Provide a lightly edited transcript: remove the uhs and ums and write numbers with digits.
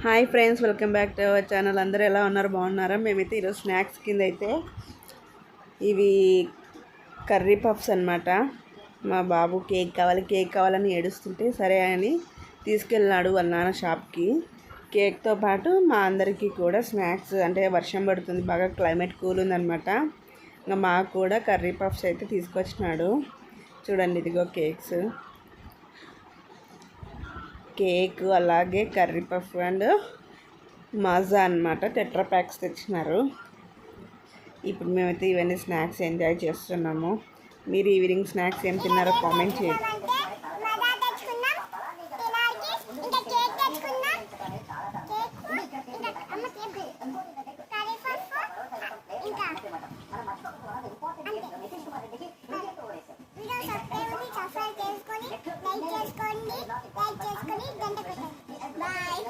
Hi friends, welcome back to our channel. అందరూ ఎలా ఉన్నారు? బాగున్నారా? మేమైతే ఈరోజు స్నాక్స్ కింద అయితే ఇవి కర్రీ పఫ్స్ అనమాట. మా బాబు కేక్ కావాలని ఏడుస్తుంటే సరే అని తీసుకెళ్ళినాడు వాళ్ళ నాన్న షాప్కి. కేక్తో పాటు మా అందరికీ కూడా స్నాక్స్, అంటే వర్షం పడుతుంది, బాగా క్లైమేట్ కూల్ ఉందన్నమాట. ఇంకా మాకు కూడా కర్రీ పఫ్స్ అయితే తీసుకొచ్చినాడు. చూడండి, ఇదిగో కేక్ అలాగే కర్రీ పఫ్ అండ్ మాజా అనమాట. టెట్రా ప్యాక్స్ తెచ్చినారు. ఇప్పుడు మేమైతే ఇవన్నీ స్నాక్స్ ఎంజాయ్ చేస్తున్నాము. మీరు ఈవినింగ్ స్నాక్స్ ఏం తిన్నారో కామెంట్ చేయండి.